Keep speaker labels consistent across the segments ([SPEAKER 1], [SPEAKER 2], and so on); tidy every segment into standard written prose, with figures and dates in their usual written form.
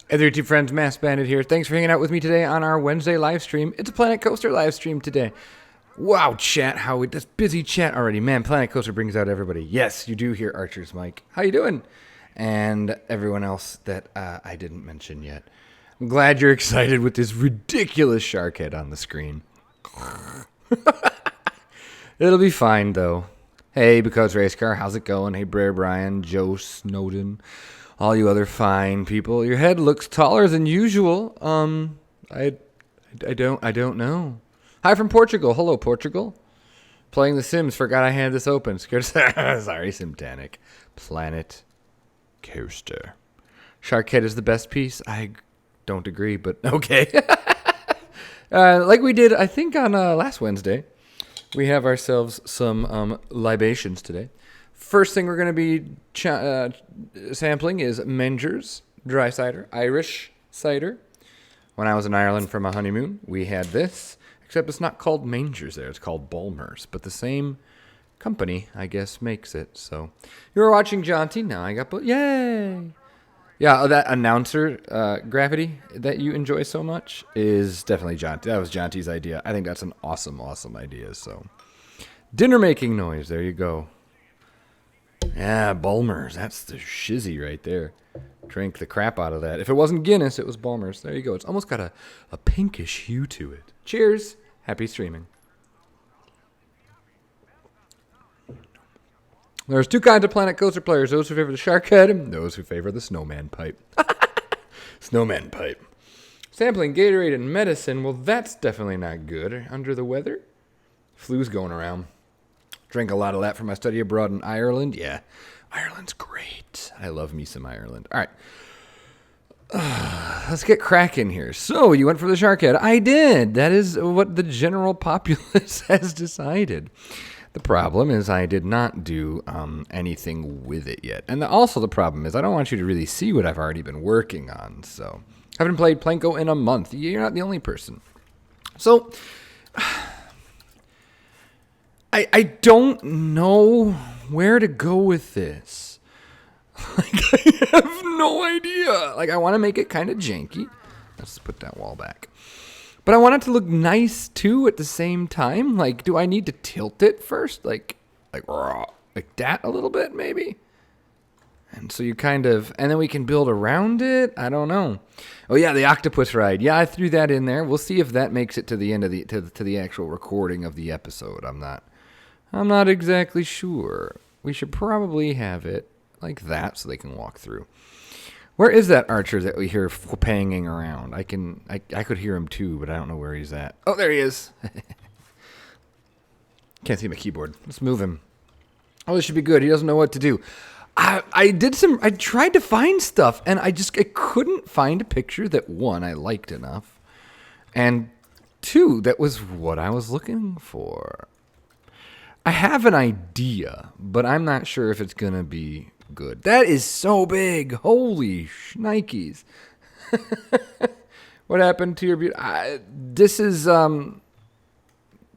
[SPEAKER 1] Hey there, two friends, Mass Bandit here. Thanks for hanging out with me today on our Wednesday live stream. It's a Planet Coaster live stream today. Wow, chat, that's busy chat already. Man, Planet Coaster brings out everybody. Yes, you do hear Archer's mic. How you doing? And everyone else that I didn't mention yet. I'm glad you're excited with this ridiculous shark head on the screen. It'll be fine, though. Hey, Because Race Car, how's it going? Hey, Brer Brian, Joe Snowden. All you other fine people, your head looks taller than usual. I don't know. Hi from Portugal. Hello, Portugal. Playing The Sims. Forgot I had this open. Scared. Sorry, Simtanic. Planet Coaster. Sharkhead is the best piece. I don't agree, but okay. Like we did, I think on last Wednesday, we have ourselves some libations today. First thing we're going to be sampling is Menger's dry cider, Irish cider. When I was in Ireland for my honeymoon, we had this, except it's not called Menger's there, it's called Bulmers. But the same company, I guess, makes it. So you were watching Jaunty, now I got, yay! Yeah, that announcer gravity that you enjoy so much is definitely Jaunty. That was Jaunty's idea. I think that's an awesome, awesome idea. So dinner making noise, there you go. Yeah, Bulmers. That's the shizzy right there. Drank the crap out of that. If it wasn't Guinness, it was Bulmers. There you go. It's almost got a pinkish hue to it. Cheers. Happy streaming. There's two kinds of Planet Coaster players. Those who favor the shark head and those who favor the snowman pipe. Snowman pipe. Sampling Gatorade and medicine. Well, that's definitely not good. Under the weather? Flu's going around. Drank a lot of that for my study abroad in Ireland. Yeah, Ireland's great. I love me some Ireland. All right. Let's get cracking here. So, you went for the shark head. I did. That is what the general populace has decided. The problem is I did not do anything with it yet. And also the problem is I don't want you to really see what I've already been working on. So, I haven't played Planko in a month. You're not the only person. So, I don't know where to go with this. Like, I have no idea. Like, I want to make it kind of janky. Let's put that wall back. But I want it to look nice, too, at the same time. Like, do I need to tilt it first? Like that a little bit, maybe? And so you kind of... And then we can build around it? I don't know. Oh, yeah, the octopus ride. Yeah, I threw that in there. We'll see if that makes it to the end of to the actual recording of the episode. I'm not exactly sure. We should probably have it like that so they can walk through. Where is that Archer that we hear panging around? I could hear him too, but I don't know where he's at. Oh, there he is. Can't see my keyboard. Let's move him. Oh, this should be good. He doesn't know what to do. I tried to find stuff, and I couldn't find a picture that, one, I liked enough, and two, that was what I was looking for. I have an idea, but I'm not sure if it's going to be good. That is so big. Holy shnikes. What happened to your... this is what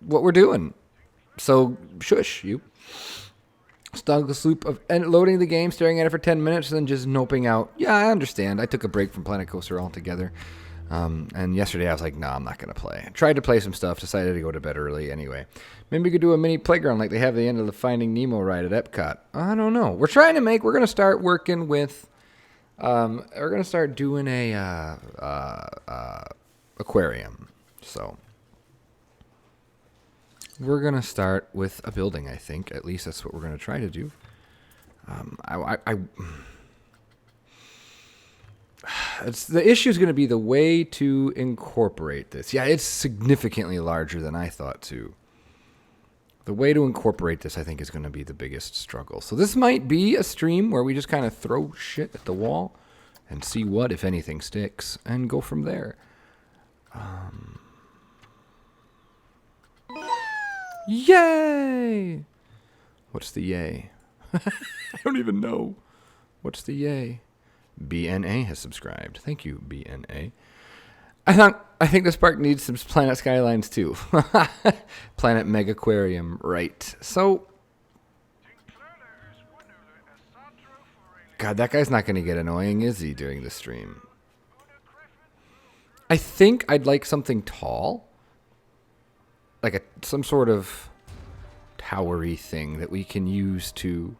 [SPEAKER 1] we're doing. So, shush, you. Stung the sloop of loading the game, staring at it for 10 minutes, and then just noping out. Yeah, I understand. I took a break from Planet Coaster altogether. And yesterday I was like, no, I'm not going to play. I tried to play some stuff, decided to go to bed early anyway. Maybe we could do a mini playground like they have at the end of the Finding Nemo ride at Epcot. I don't know. We're going to start working with, we're going to start doing a aquarium. So we're going to start with a building, I think. At least that's what we're going to try to do. The issue is going to be the way to incorporate this. Yeah, it's significantly larger than I thought, too. The way to incorporate this, I think, is going to be the biggest struggle. So this might be a stream where we just kind of throw shit at the wall and see what, if anything, sticks, and go from there. Yay! What's the yay? I don't even know. What's the yay? BNA has subscribed. Thank you, BNA. I think this park needs some Planet Skylines too. Planet Mega Aquarium, right. So, God, that guy's not going to get annoying, is he, during the stream? I think I'd like something tall. Like some sort of towery thing that we can use to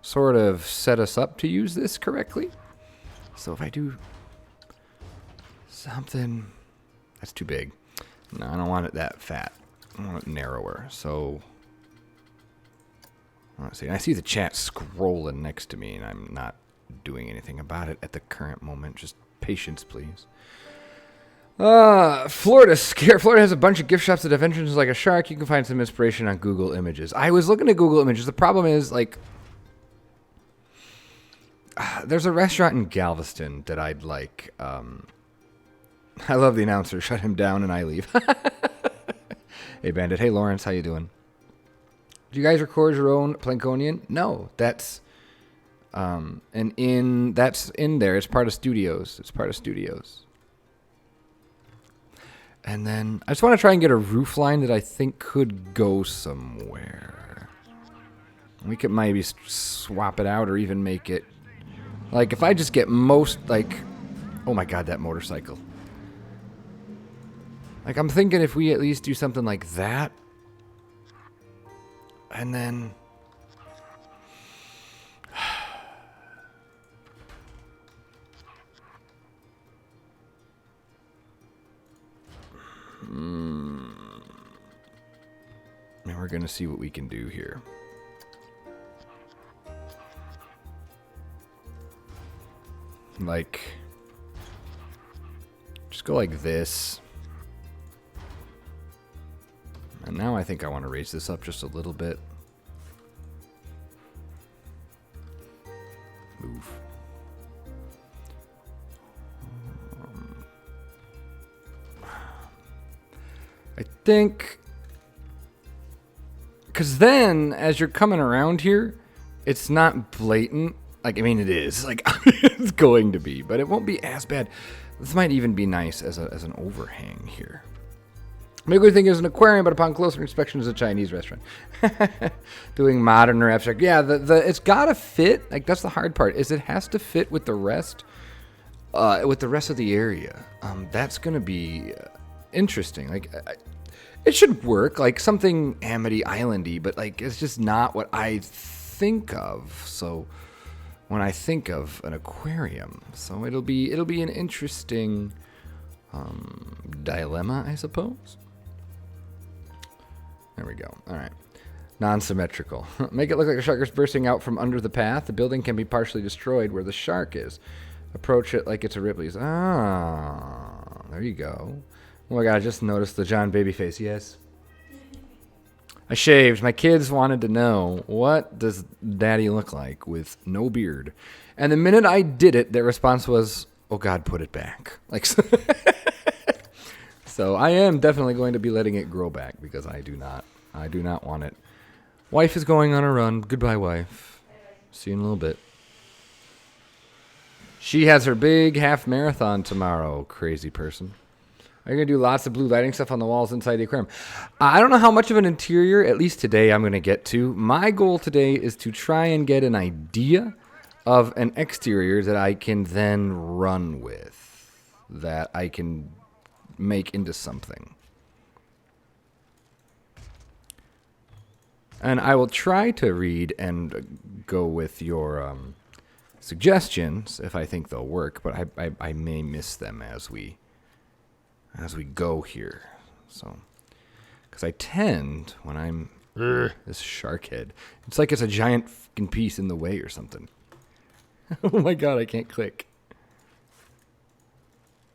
[SPEAKER 1] sort of set us up to use this correctly. So if I do something... That's too big. No, I don't want it that fat. I want it narrower. So... Let's see. And I see the chat scrolling next to me, and I'm not doing anything about it at the current moment. Just patience, please. Florida has a bunch of gift shops that have entrances like a shark. You can find some inspiration on Google Images. I was looking at Google Images. The problem is, like, there's a restaurant in Galveston that I'd like. I love the announcer. Shut him down and I leave. Hey, Bandit. Hey, Lawrence. How you doing? Do you guys record your own Plankonian? No, that's that's in there. It's part of studios. And then I just want to try and get a roof line that I think could go somewhere. We could maybe swap it out or even make it like if I just get most like, oh my God, that motorcycle. Like I'm thinking if we at least do something like that. And then and we're going to see what we can do here. Like, just go like this. And now I think I want to raise this up just a little bit. Move. I think, because then as you're coming around here, it's not blatant. Like, I mean, it is. Like, it's going to be, but it won't be as bad. This might even be nice as an overhang here. Maybe we think it's an aquarium, but upon closer inspection, it's a Chinese restaurant. Doing modern or abstract. Yeah, it's got to fit. Like, that's the hard part, is it has to fit with the rest of the area. That's going to be interesting. Like, it should work. Like, something Amity Islandy, but, like, it's just not what I think of. So, when I think of an aquarium. So, it'll be an interesting dilemma, I suppose. There we go. All right. Non-symmetrical. Make it look like a shark is bursting out from under the path. The building can be partially destroyed where the shark is. Approach it like it's a Ripley's. Ah, there you go. Oh my God, I just noticed the John Babyface. Yes. I shaved. My kids wanted to know, what does daddy look like with no beard? And the minute I did it, their response was, oh God, put it back. Like, so I am definitely going to be letting it grow back because I do not want it. Wife is going on a run. Goodbye, wife. See you in a little bit. She has her big half marathon tomorrow, crazy person. Are you going to do lots of blue lighting stuff on the walls inside the aquarium? I don't know how much of an interior, at least today, I'm going to get to. My goal today is to try and get an idea of an exterior that I can then run with, that I can make into something. And I will try to read and go with your suggestions if I think they'll work, but I may miss them as we go here. So, because I tend, when I'm this shark head, it's like it's a giant fucking piece in the way or something. Oh my God, I can't click.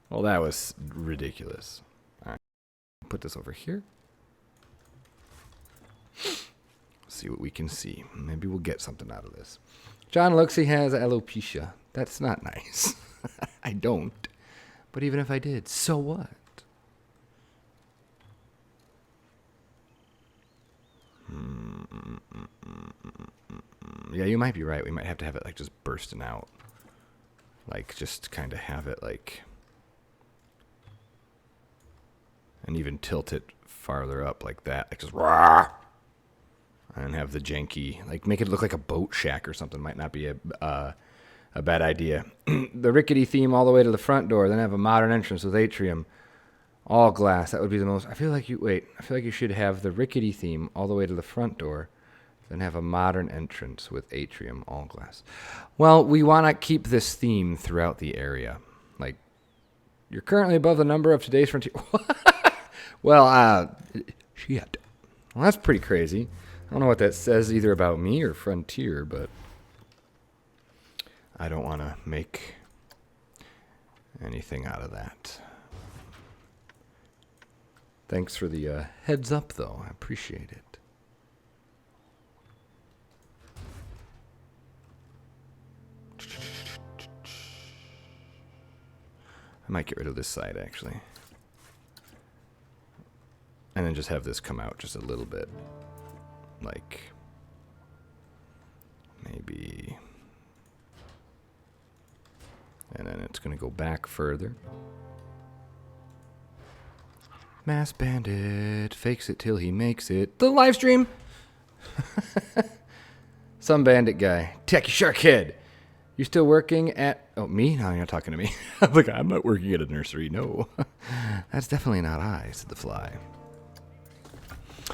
[SPEAKER 1] Well, that was ridiculous. All right, put this over here. See what we can see. Maybe we'll get something out of this. John looks, he has alopecia. That's not nice. I don't. But even if I did, so what? Yeah, you might be right. We might have to have it like just bursting out. Like just kind of have it like... And even tilt it farther up like that. Like just rah! And have the janky, like make it look like a boat shack or something. Might not be a a bad idea. The rickety theme all the way to the front door, then have a modern entrance with atrium. All glass. That would be the most... I feel like you should have the rickety theme all the way to the front door, then have a modern entrance with atrium, all glass. Well, we want to keep this theme throughout the area. Like, you're currently above the number of today's frontier... Well, shit. Well, that's pretty crazy. I don't know what that says either about me or Frontier, but I don't want to make anything out of that. Thanks for the heads up, though. I appreciate it. I might get rid of this side, actually. And then just have this come out just a little bit. Like, maybe... And then it's going to go back further. Mass Bandit fakes it till he makes it. The live stream! Some bandit guy. Tacky Shark Head. You still working at... Oh, me? No, you're not talking to me. Look, I'm not working at a nursery. No. That's definitely not I, said the fly.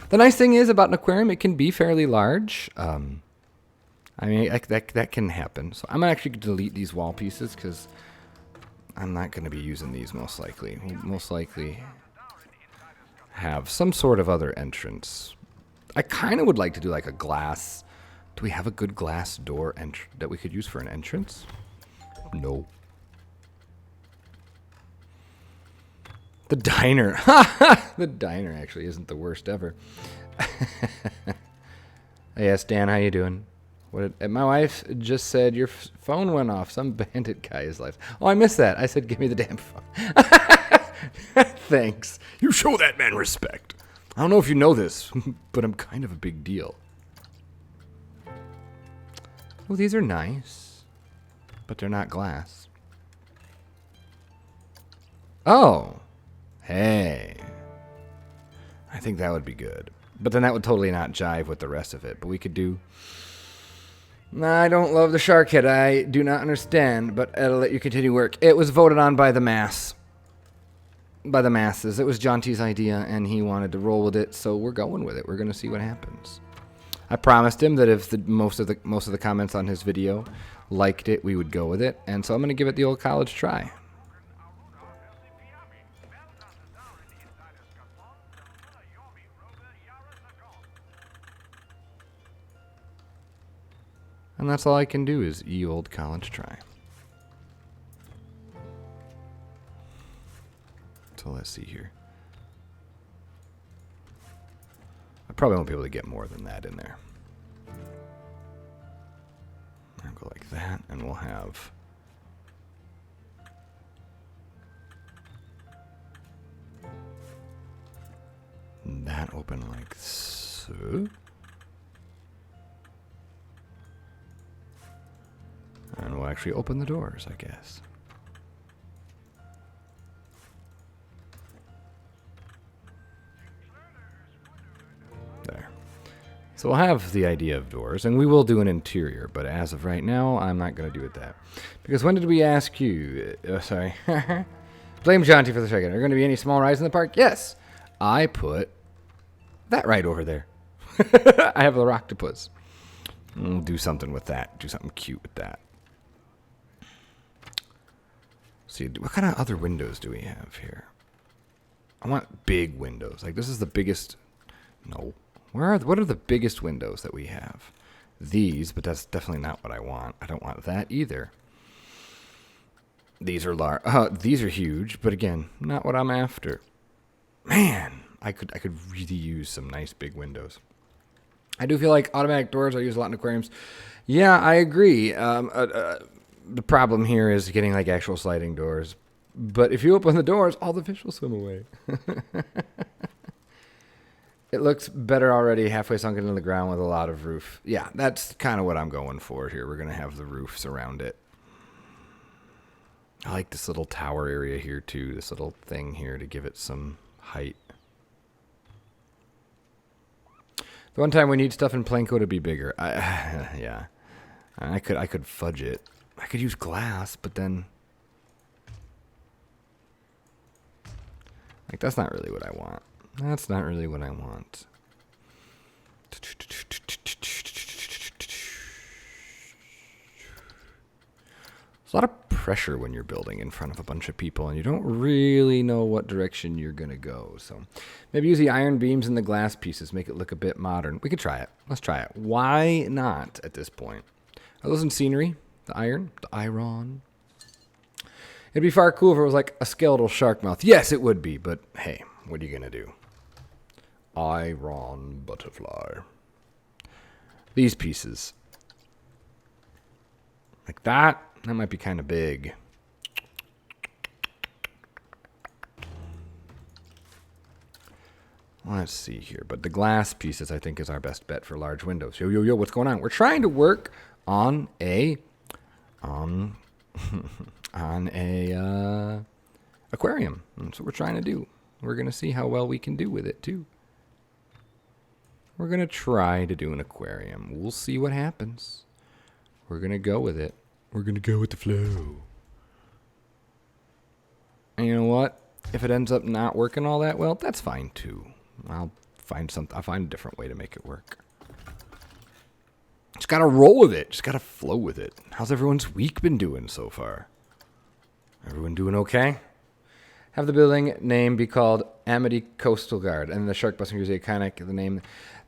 [SPEAKER 1] The nice thing is about an aquarium, it can be fairly large. I mean, that can happen. So I'm actually going to delete these wall pieces because I'm not going to be using these most likely. We'll most likely have some sort of other entrance. I kind of would like to do like a glass. Do we have a good glass door that we could use for an entrance? No. The diner. The diner actually isn't the worst ever. Yes, Dan, how you doing? My wife just said your phone went off. Some bandit guy is live. Oh, I missed that. I said, give me the damn phone. Thanks. You show that man respect. I don't know if you know this, but I'm kind of a big deal. Oh, these are nice, but they're not glass. Oh. Hey, I think that would be good. But then that would totally not jive with the rest of it. But we could do... I don't love the shark head. I do not understand, but I'll let you continue work. It was voted on by the mass. By the masses. It was John T's idea, and he wanted to roll with it, so we're going with it. We're going to see what happens. I promised him that if most of the comments on his video liked it, we would go with it. And so I'm going to give it the old college try. And that's all I can do is old college try. So let's see here. I probably won't be able to get more than that in there. I'll go like that, and we'll have... that open like so. And we'll actually open the doors, I guess. There. So we'll have the idea of doors, and we will do an interior, but as of right now, I'm not going to do it that. Because when did we ask you? Sorry. Blame Jonty for the second. Are there going to be any small rides in the park? Yes. I put that right over there. I have the octopus. We'll do something with that. Do something cute with that. See, what kind of other windows do we have here? I want big windows. Like, this is the biggest... No. What are the biggest windows that we have? These, but that's definitely not what I want. I don't want that either. These are large. These are huge, but again, not what I'm after. Man, I could really use some nice big windows. I do feel like automatic doors I use a lot in aquariums. Yeah, I agree. The problem here is getting like actual sliding doors. But if you open the doors, all the fish will swim away. It looks better already, halfway sunk into the ground with a lot of roof. Yeah, that's kind of what I'm going for here. We're going to have the roofs around it. I like this little tower area here too, this little thing here to give it some height. The one time we need stuff in Planko to be bigger. Yeah, I could fudge it. I could use glass, but then... Like, that's not really what I want. That's not really what I want. There's a lot of pressure when you're building in front of a bunch of people, and you don't really know what direction you're going to go. So maybe use the iron beams and the glass pieces, make it look a bit modern. We could try it. Let's try it. Why not at this point? Are those in scenery? The iron? The iron? It'd be far cool if it was like a skeletal shark mouth. Yes, it would be, but hey, what are you going to do? Iron butterfly. These pieces. Like that. That might be kind of big. Let's see here. But the glass pieces, I think, is our best bet for large windows. Yo, yo, yo, what's going on? We're trying to work on a... on a aquarium. That's what we're trying to do. We're going to see how well we can do with it, too. We're going to try to do an aquarium. We'll see what happens. We're going to go with it. We're going to go with the flow. And you know what? If it ends up not working all that well, that's fine, too. I'll find a different way to make it work. Just got to roll with it. Just got to flow with it. How's everyone's week been doing so far? Everyone doing okay? Have the building name be called Amity Coastal Guard, and the Shark Busting Museum kind of the name.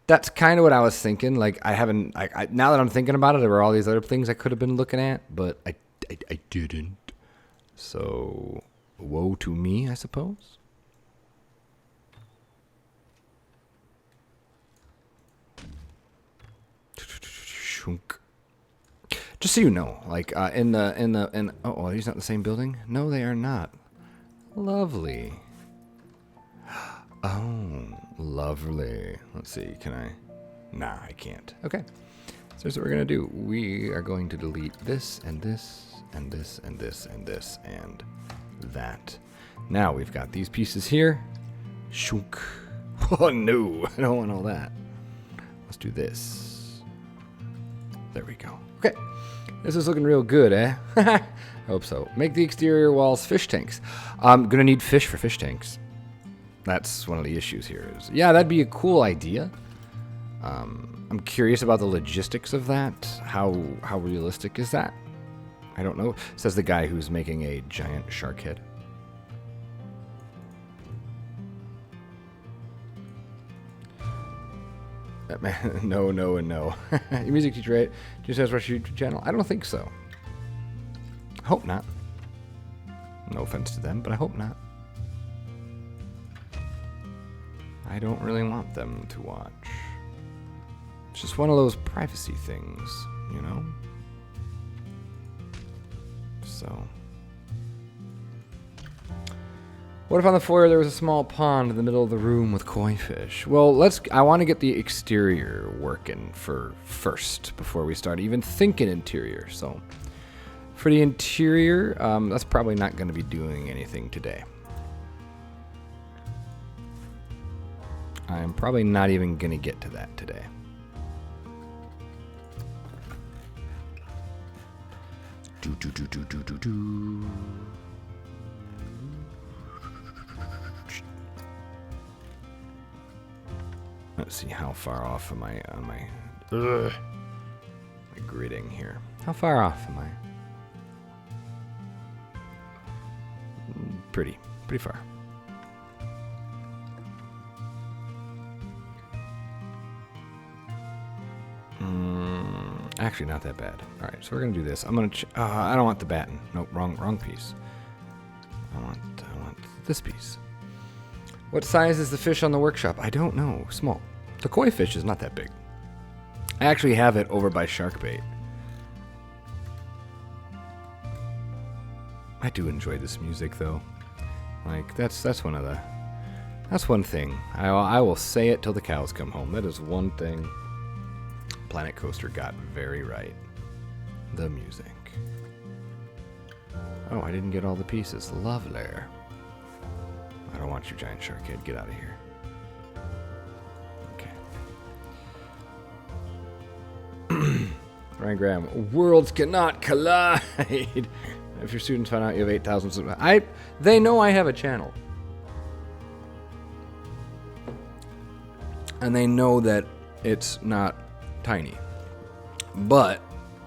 [SPEAKER 1] That's kind of what I was thinking. Like I haven't. Now that I'm thinking about it, there were all these other things I could have been looking at, but I didn't. So woe to me, I suppose. Shunk. Just so you know, like oh, are these not the same building? No, they are not. Lovely. Oh, lovely. Let's see, can I? Nah, I can't. Okay. So here's what we're gonna do. We are going to delete this and this and this and this and this and that. Now we've got these pieces here. Shunk. Oh no, I don't want all that. Let's do this. There we go. Okay. This is looking real good, eh? I hope so. Make the exterior walls fish tanks. I'm going to need fish for fish tanks. That's one of the issues here. Yeah, that'd be a cool idea. I'm curious about the logistics of that. How realistic is that? I don't know. Says the guy who's making a giant shark head. No, no, and no. Your music teacher, right? Just has rush YouTube channel. I don't think so. I hope not. No offense to them, but I hope not. I don't really want them to watch. It's just one of those privacy things, you know? So. What if on the foyer there was a small pond in the middle of the room with koi fish? Well, I want to get the exterior working first before we start even thinking interior. So for the interior, that's probably not going to be doing anything today. I'm probably not even going to get to that today. Let's see, how far off am I on my gridding here? How far off am I? Pretty far. Actually, not that bad. All right, so we're gonna do this. I'm gonna. I don't want the batten. Nope, wrong piece. I want this piece. What size is the fish on the workshop? I don't know. Small. The koi fish is not that big. I actually have it over by shark bait. I do enjoy this music though. Like that's one thing. I will say it till the cows come home. That is one thing Planet Coaster got very right. The music. Oh, I didn't get all the pieces. Lovely. I don't want your giant shark head. Get out of here. Okay. Ryan Graham, worlds cannot collide. If your students find out you have 8,000 subscribers, they know I have a channel. And they know that it's not tiny. But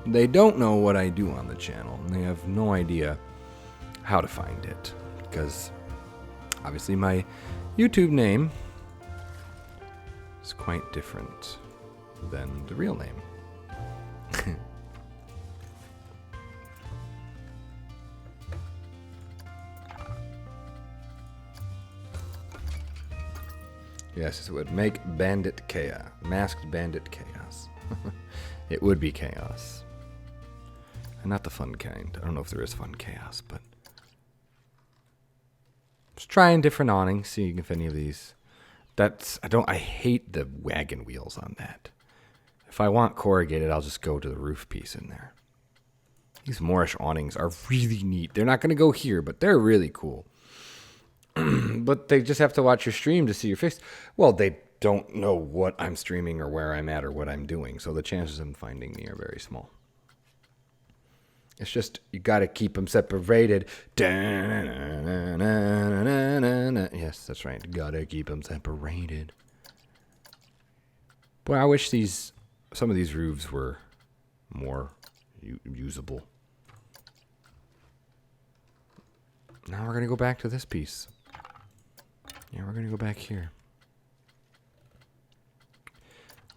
[SPEAKER 1] they don't know what I do on the channel. And they have no idea how to find it. Because obviously my YouTube name is quite different than the real name. Yes, it would make bandit chaos. Masked bandit chaos. It would be chaos. And not the fun kind. I don't know if there is fun chaos, but just trying different awnings, seeing if any of these. I hate the wagon wheels on that. If I want corrugated, I'll just go to the roof piece in there. These Moorish awnings are really neat. They're not going to go here, but they're really cool. But they just have to watch your stream to see your face. Well, they don't know what I'm streaming or where I'm at or what I'm doing, so the chances of them finding me are very small. It's just, you got to keep them separated. Yes, that's right. Got to keep them separated. Boy, I wish some of these roofs were more usable. Now we're going to go back to this piece. Yeah, we're going to go back here.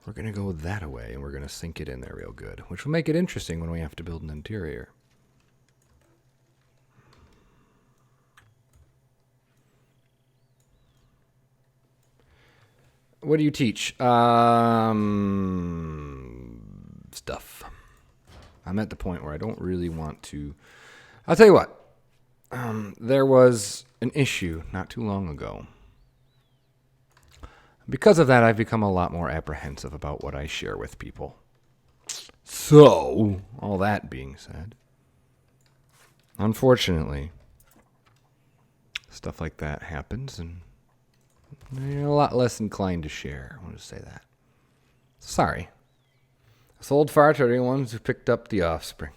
[SPEAKER 1] We're going to go that way, and we're going to sink it in there real good, which will make it interesting when we have to build an interior. What do you teach? Stuff. I'm at the point where I don't really want to... I'll tell you what. There was an issue not too long ago. Because of that, I've become a lot more apprehensive about what I share with people. So, all that being said, unfortunately, stuff like that happens, and you're a lot less inclined to share. I want to say that. Sorry. This old fart are the ones who picked up the offspring.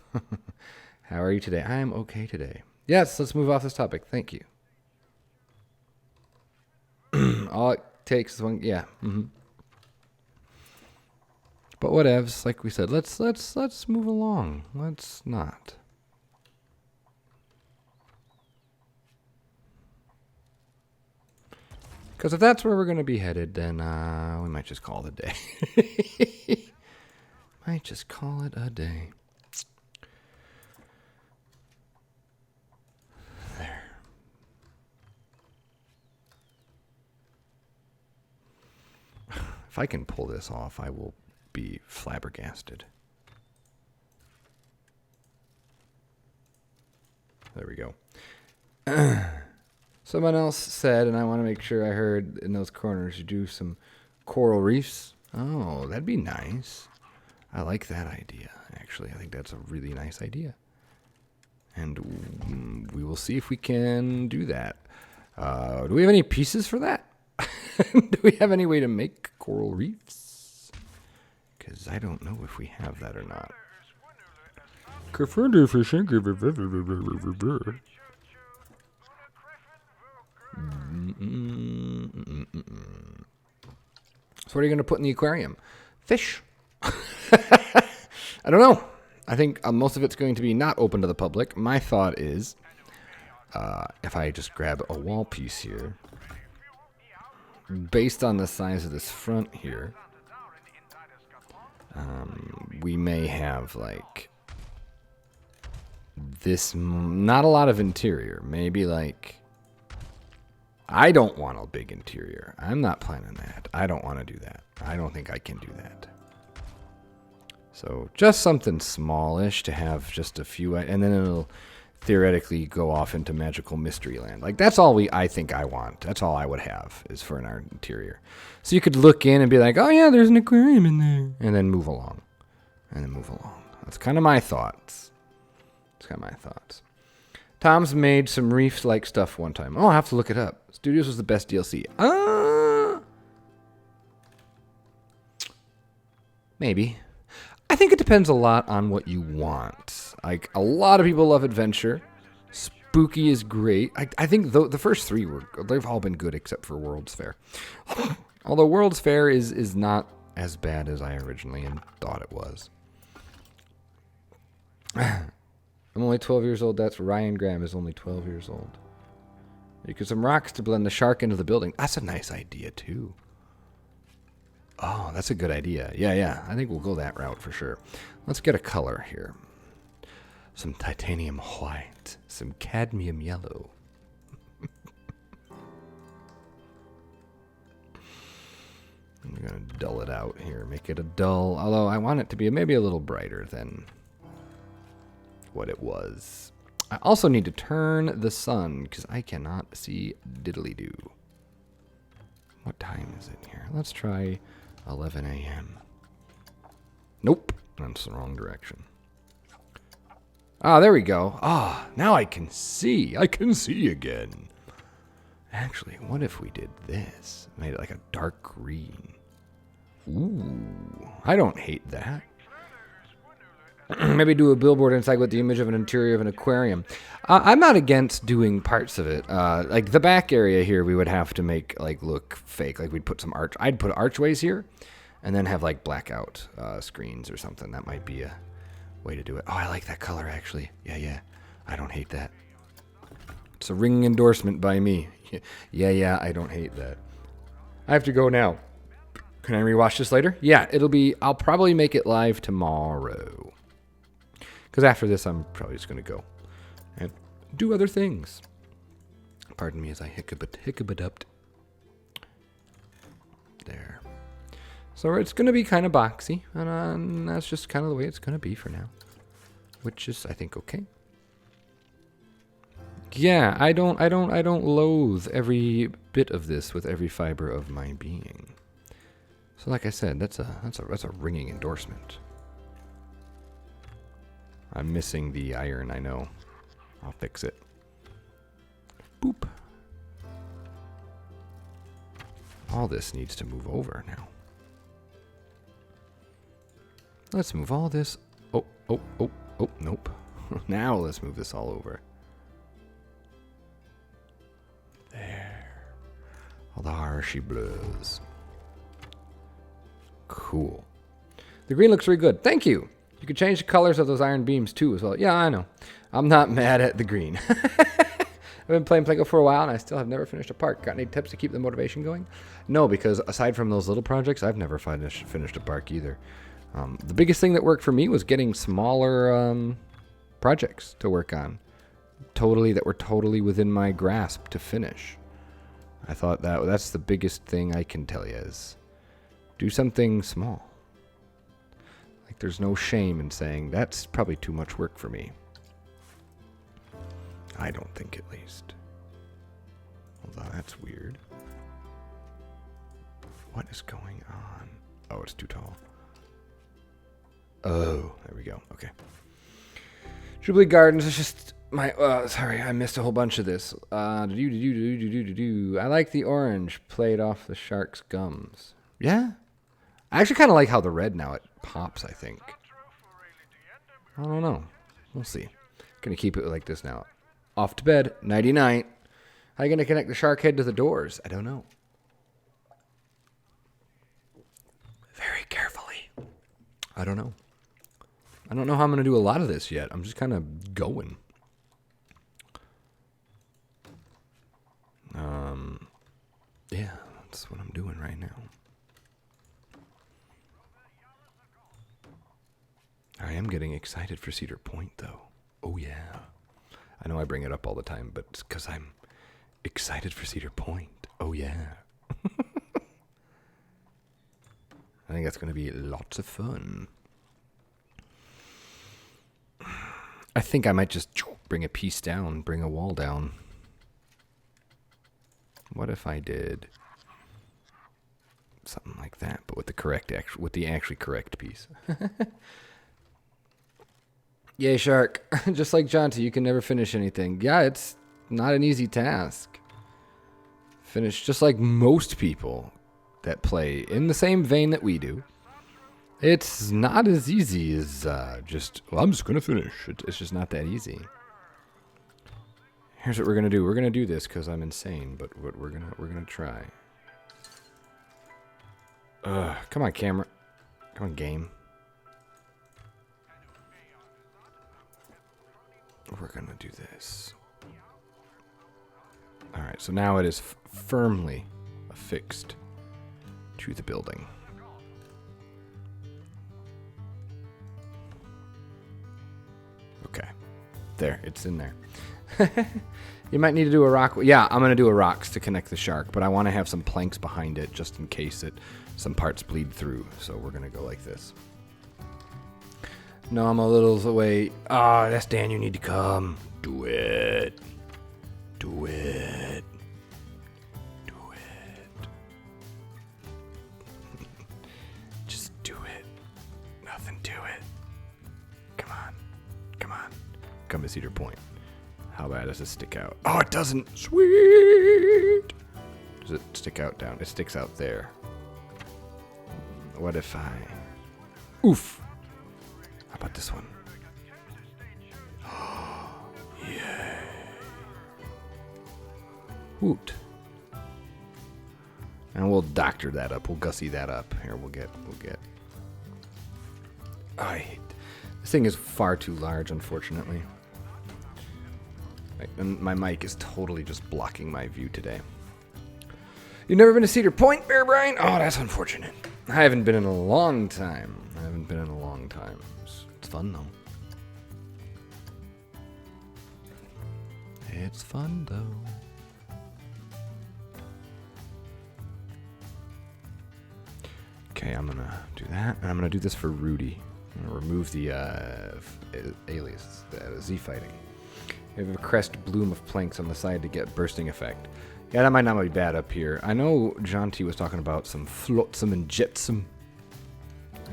[SPEAKER 1] How are you today? I am okay today. Yes, let's move off this topic. Thank you. All it takes is one, yeah. Mm-hmm. But whatevs, like we said, let's move along. Let's not. Because if that's where we're going to be headed, then we might just call it a day. Might just call it a day. There. If I can pull this off, I will be flabbergasted. There we go. Someone else said, and I want to make sure I heard in those corners, you do some coral reefs. Oh, that'd be nice. I like that idea, actually. I think that's a really nice idea. And we will see if we can do that. Do we have any pieces for that? Do we have any way to make coral reefs? Because I don't know if we have that or not. So what are you going to put in the aquarium? Fish. I don't know. I think most of it's going to be not open to the public. My thought is, if I just grab a wall piece here, based on the size of this front here, we may have like this, not a lot of interior, maybe like, I don't want a big interior. I'm not planning that. I don't want to do that. I don't think I can do that. So just something smallish to have just a few, and then it'll theoretically go off into magical mystery land. Like that's all I think I want. That's all I would have is for our interior. So you could look in and be like, oh yeah, there's an aquarium in there, and then move along, and then move along. That's kind of my thoughts. It's kind of my thoughts. Tom's made some reef-like stuff one time. Oh, I'll have to look it up. Studios was the best DLC. Maybe. I think it depends a lot on what you want. Like, a lot of people love adventure. Spooky is great. I think the first three they've all been good except for World's Fair. Although World's Fair is not as bad as I originally thought it was. I'm only 12 years old. That's Ryan Graham is only 12 years old. You get some rocks to blend the shark into the building. That's a nice idea, too. Oh, that's a good idea. Yeah. I think we'll go that route for sure. Let's get a color here. Some titanium white. Some cadmium yellow. I'm going to dull it out here. Make it a dull. Although I want it to be maybe a little brighter than what it was. I also need to turn the sun because I cannot see diddly-doo. What time is it here? Let's try 11 a.m. Nope. That's the wrong direction. Ah, there we go. Ah, now I can see. I can see again. Actually, what if we did this? Made it like a dark green. Ooh, I don't hate that. Maybe do a billboard inside with the image of an interior of an aquarium. I'm not against doing parts of it. Like the back area here, we would have to make like look fake. Like we'd put some I'd put archways here, and then have like blackout screens or something. That might be a way to do it. Oh, I like that color actually. Yeah. I don't hate that. It's a ringing endorsement by me. Yeah. I don't hate that. I have to go now. Can I rewatch this later? Yeah, I'll probably make it live tomorrow. Because after this, I'm probably just going to go and do other things. Pardon me as I hiccup-a-dupped. There. So it's going to be kind of boxy, and that's just kind of the way it's going to be for now. Which is, I think, okay. Yeah, I don't loathe every bit of this with every fiber of my being. So like I said, that's a ringing endorsement. I'm missing the iron, I know. I'll fix it. Boop. All this needs to move over now. Let's move all this. Oh, nope. Now let's move this all over. There. All the harshy blues. Cool. The green looks really good. Thank you. You could change the colors of those iron beams too as well. Yeah, I know. I'm not mad at the green. I've been playing Plinko for a while and I still have never finished a park. Got any tips to keep the motivation going? No, because aside from those little projects, I've never finished a park either. The biggest thing that worked for me was getting smaller projects to work on. That were totally within my grasp to finish. I thought that's the biggest thing I can tell you is do something small. Like there's no shame in saying that's probably too much work for me. I don't think, at least. Although that's weird. What is going on? Oh, it's too tall. Oh, there we go. Okay. Jubilee Gardens is just my... sorry, I missed a whole bunch of this. I like the orange played off the shark's gums. Yeah? I actually kind of like how the red now, it pops, I think. I don't know. We'll see. Gonna keep it like this now. Off to bed. Nighty-night. How are you gonna connect the shark head to the doors? I don't know. Very carefully. I don't know. I don't know how I'm gonna do a lot of this yet. I'm just kind of going. Yeah, that's what I'm doing right now. I am getting excited for Cedar Point, though. Oh, yeah. I know I bring it up all the time, but it's because I'm excited for Cedar Point. Oh, yeah. I think that's going to be lots of fun. I think I might just bring a piece down, bring a wall down. What if I did something like that, but with the actually correct piece? Yay, Shark. Just like Jonty, you can never finish anything. Yeah, it's not an easy task. Finish just like most people that play in the same vein that we do. It's not as easy as well, I'm just going to finish. It's just not that easy. Here's what we're going to do. We're going to do this because I'm insane, but what we're going to try. Come on, camera. Come on, game. We're going to do this. Alright, so now it is firmly affixed to the building. Okay. There, it's in there. You might need to do a rock. Yeah, I'm going to do a rocks to connect the shark, but I want to have some planks behind it just in case some parts bleed through. So we're going to go like this. No, I'm a little away. Ah, that's Dan, you need to come. Do it. Do it. Do it. Just do it. Nothing to it. Come on. Come on. Come to Cedar Point. How bad does it stick out? Oh, it doesn't. Sweet. Does it stick out down? It sticks out there. What if I... Oof. How about this one? Yay. Woot. And we'll doctor that up. We'll gussy that up. Here, we'll get. Oh, I hate... This thing is far too large, unfortunately. And my mic is totally just blocking my view today. You've never been to Cedar Point, Bear Brian? Oh, that's unfortunate. I haven't been in a long time. It's fun, though. It's fun, though. Okay, I'm going to do that. And I'm going to do this for Rudy. I'm going to remove the alias, the Z fighting. We have a crest bloom of planks on the side to get bursting effect. Yeah, that might not be bad up here. I know John T was talking about some flotsam and jetsam,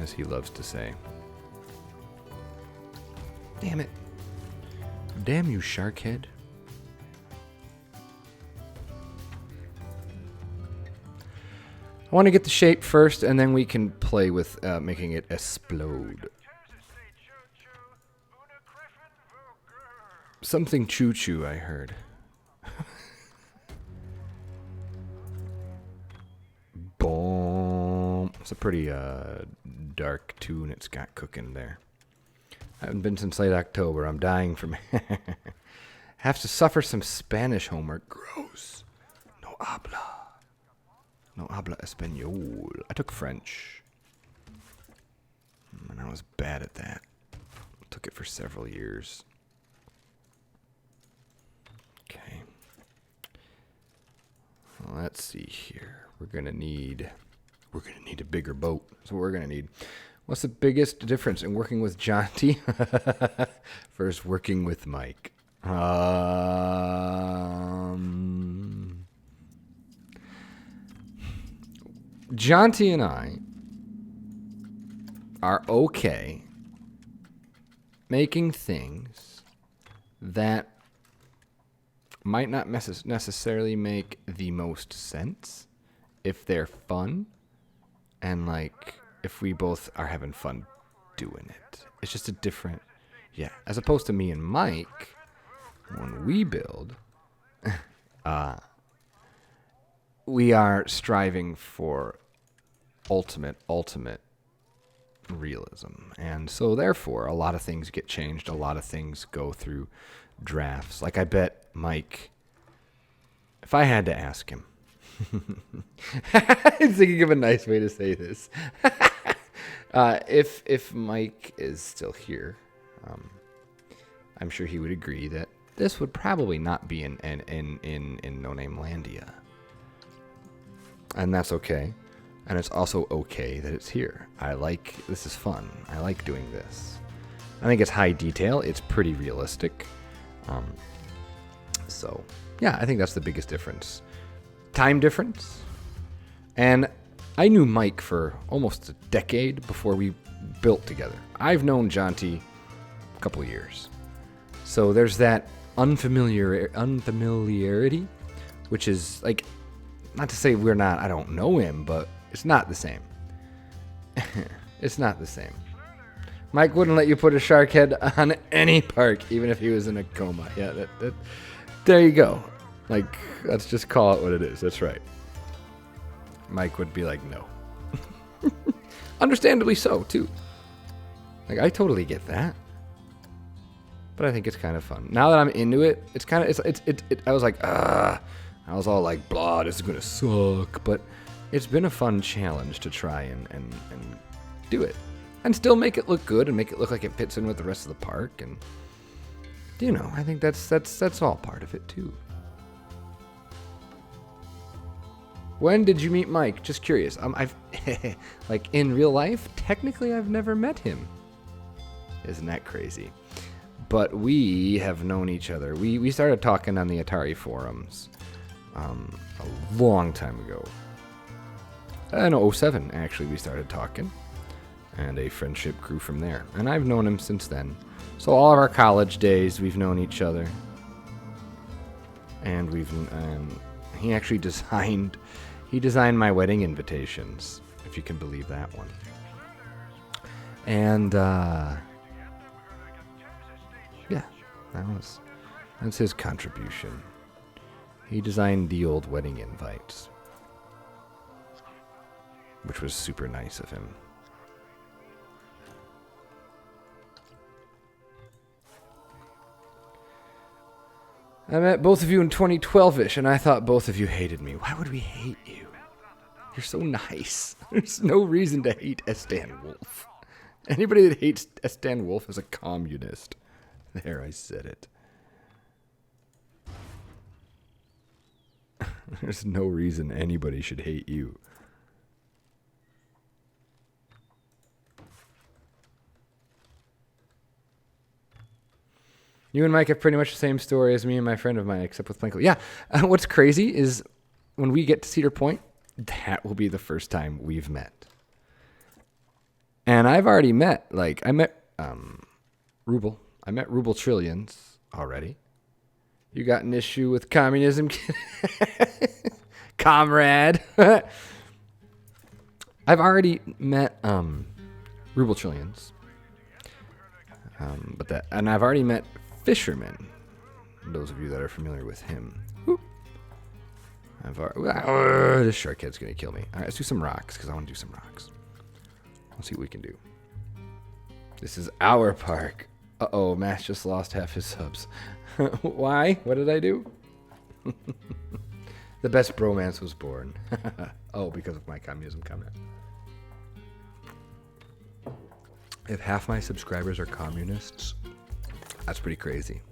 [SPEAKER 1] as he loves to say. Damn it. Damn you, sharkhead. I want to get the shape first, and then we can play with making it explode. Something choo-choo, I heard. Boom. It's a pretty dark tune it's got cooking there. I haven't been since late October. I'm dying from... Have to suffer some Spanish homework. Gross. No habla. No habla español. I took French. And I was bad at that. Took it for several years. Okay. Well, let's see here. We're gonna need a bigger boat. That's what we're gonna need. What's the biggest difference in working with John T versus working with Mike? John T and I are okay making things that might not necessarily make the most sense if they're fun and like if we both are having fun doing it. It's just a different, yeah, as opposed to me and Mike, when we build, we are striving for ultimate realism. And so therefore a lot of things get changed, a lot of things go through drafts. Like I bet Mike, if I had to ask him, I'm thinking of a nice way to say this. If Mike is still here, I'm sure he would agree that this would probably not be in No Name Landia. And that's okay. And it's also okay that it's here. This is fun. I like doing this. I think it's high detail. It's pretty realistic. So, yeah, I think that's the biggest difference. Time difference. And I knew Mike for almost a decade before we built together. I've known John T a couple of years. So there's that unfamiliarity, which is like, not to say I don't know him, but it's not the same. It's not the same. Mike wouldn't let you put a shark head on any park, even if he was in a coma. Yeah, there you go. Like, let's just call it what it is. That's right. Mike would be like, no. Understandably so, too. Like, I totally get that. But I think it's kind of fun. Now that I'm into it, it's kind of, I was like, I was all like, blah, this is going to suck. But it's been a fun challenge to try and do it. And still make it look good and make it look like it fits in with the rest of the park. And, you know, I think that's all part of it, too. When did you meet Mike? Just curious. I've like in real life, technically I've never met him. Isn't that crazy? But we have known each other. We started talking on the Atari forums a long time ago. In 2007, actually, we started talking. And a friendship grew from there. And I've known him since then. So all of our college days, we've known each other. And he actually designed my wedding invitations, if you can believe that one. And yeah, that's his contribution. He designed the old wedding invites, which was super nice of him. I met both of you in 2012-ish, and I thought both of you hated me. Why would we hate you? You're so nice. There's no reason to hate Stan Wolf. Anybody that hates Stan Wolf is a communist. There, I said it. There's no reason anybody should hate you. You and Mike have pretty much the same story as me and my friend of mine, except with Planko. Yeah, what's crazy is when we get to Cedar Point, that will be the first time we've met. And I've already met, I met Ruble. I met Ruble Trillions already. You got an issue with communism, comrade. I've already met Ruble Trillions. And I've already met Fisherman. Those of you that are familiar with him. This shark head's going to kill me. All right, let's do some rocks, because I want to do some rocks. Let's see what we can do. This is our park. Uh-oh, Mass just lost half his subs. Why? What did I do? The best bromance was born. Oh, because of my communism comment. If half my subscribers are communists, that's pretty crazy.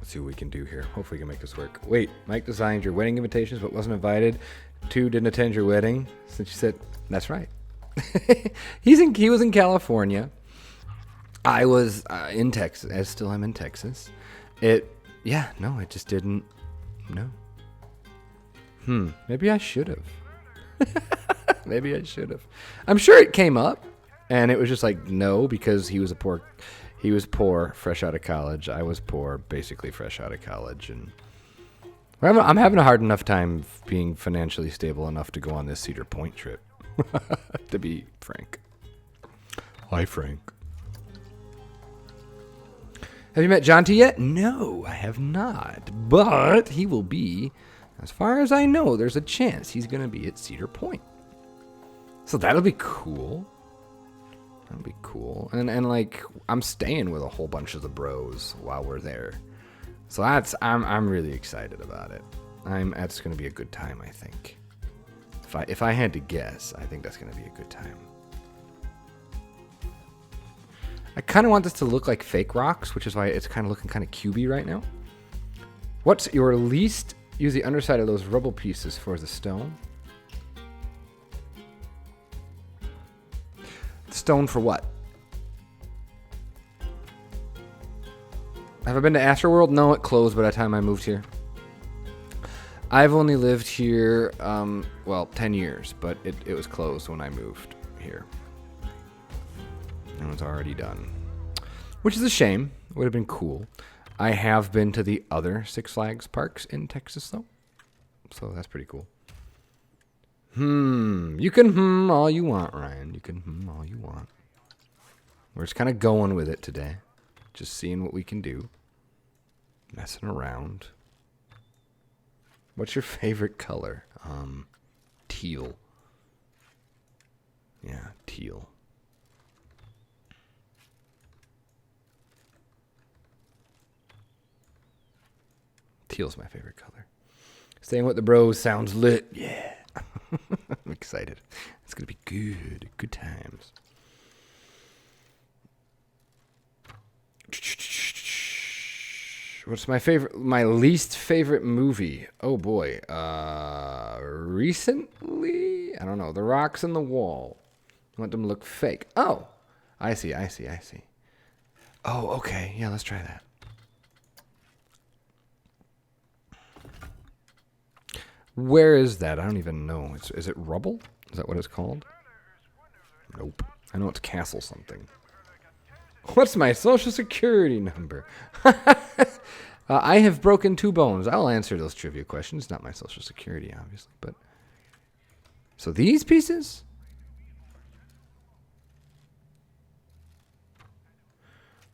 [SPEAKER 1] See what we can do here. Hopefully we can make this work. Wait, Mike designed your wedding invitations but wasn't invited. 2 didn't attend your wedding. Since you said, that's right. He was in California. I was in Texas. I still am in Texas. It just didn't. No. Maybe I should have. Maybe I should have. I'm sure it came up and it was just like, no, because he was poor, fresh out of college. I was poor, basically fresh out of college. And I'm having a hard enough time being financially stable enough to go on this Cedar Point trip, to be frank. Hi, Frank. Have you met John T yet? No, I have not. But he will be, as far as I know, there's a chance he's going to be at Cedar Point. So that'll be cool. That'll be cool. And like, I'm staying with a whole bunch of the bros while we're there. So I'm really excited about it. That's going to be a good time, I think. If I had to guess, I think that's going to be a good time. I kind of want this to look like fake rocks, which is why it's kind of looking kind of cubey right now. What's your least? Use the underside of those rubble pieces for the stone. Stone for what? Have I been to Astroworld? No, it closed by the time I moved here. I've only lived here, well, 10 years, but it was closed when I moved here. It was already done. Which is a shame. It would have been cool. I have been to the other Six Flags parks in Texas, though. So that's pretty cool. You can all you want, Ryan. You can all you want. We're just kind of going with it today. Just seeing what we can do. Messing around. What's your favorite color? Teal. Yeah, teal. Teal's my favorite color. Staying with the bros sounds lit. Yeah. I'm excited. It's going to be good. Good times. What's my least favorite movie? Oh boy. Recently? I don't know. The Rocks in the Wall. I want them to look fake. Oh. I see. Oh, okay. Yeah, let's try that. Where is that? I don't even know. Is it Rubble? Is that what it's called? Nope. I know it's Castle something. What's my social security number? I have broken 2 bones. I'll answer those trivia questions. Not my social security, obviously. But so these pieces?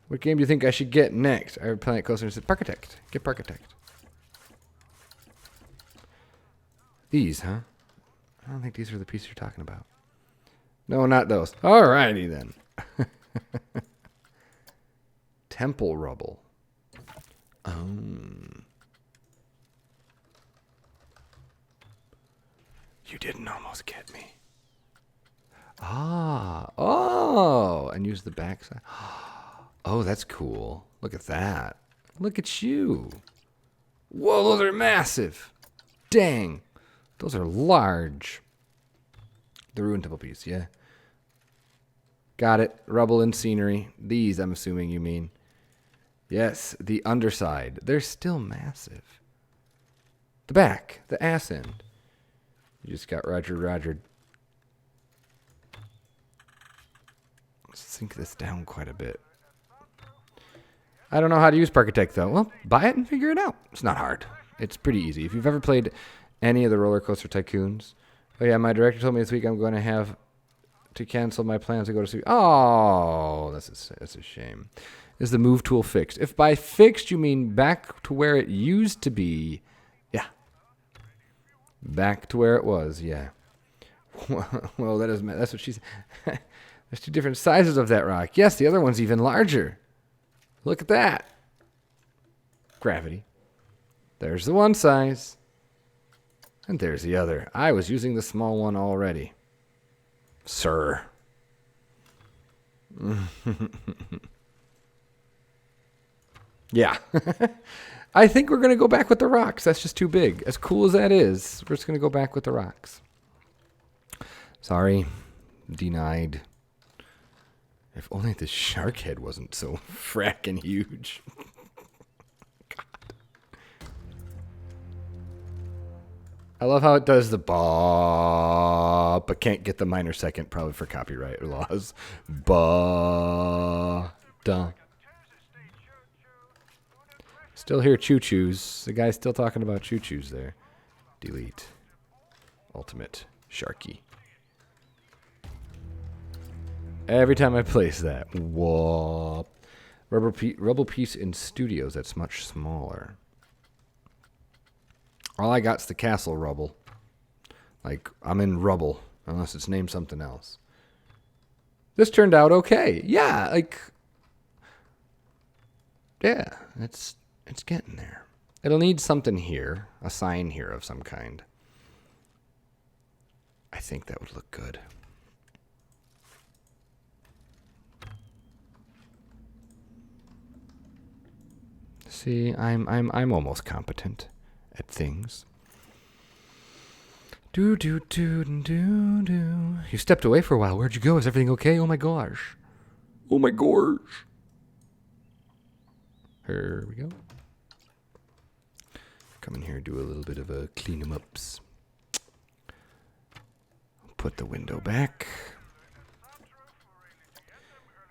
[SPEAKER 1] What game do you think I should get next? I would play it closer and said Parkitect. Get Parkitect. These, huh? I don't think these are the pieces you're talking about. No, not those. Alrighty then. Temple Rubble. You didn't almost get me. Oh, and use the backside. Oh, that's cool. Look at that. Look at you. Whoa, those are massive. Dang. Those are large. The Ruined Temple piece, yeah. Got it. Rubble and scenery. These, I'm assuming you mean. Yes, the underside. They're still massive. The back, the ass end. You just got Roger. Let's sink this down quite a bit. I don't know how to use Parkitect, though. Well, buy it and figure it out. It's not hard. It's pretty easy. If you've ever played any of the Roller Coaster Tycoons. Oh, yeah, my director told me this week I'm going to have to cancel my plans to go to sleep. Oh, that's a shame. Is the move tool fixed? If by fixed you mean back to where it used to be, yeah. Back to where it was, yeah. Well, that's what she said. There's 2 different sizes of that rock. Yes, the other one's even larger. Look at that. Gravity. There's the one size. And there's the other. I was using the small one already. Sir. Yeah. I think we're going to go back with the rocks. That's just too big. As cool as that is, we're just going to go back with the rocks. Sorry. Denied. If only the shark head wasn't so frackin' huge. God. I love how it does the ba, but can't get the minor second, probably for copyright laws. Ba, da. Still hear choo-choos. The guy's still talking about choo-choos there. Delete. Ultimate. Sharky. Every time I place that. Whoop. Rubble piece in studios. That's much smaller. All I got's the castle rubble. Like, I'm in rubble. Unless it's named something else. This turned out okay. Yeah, like... Yeah, it's getting there. It'll need something here. A sign here of some kind. I think that would look good. See, I'm almost competent at things. Do. You stepped away for a while. Where'd you go? Is everything okay? Oh my gosh. Oh my gosh. Here we go. Come in here, do a little bit of a clean 'em ups. Put the window back.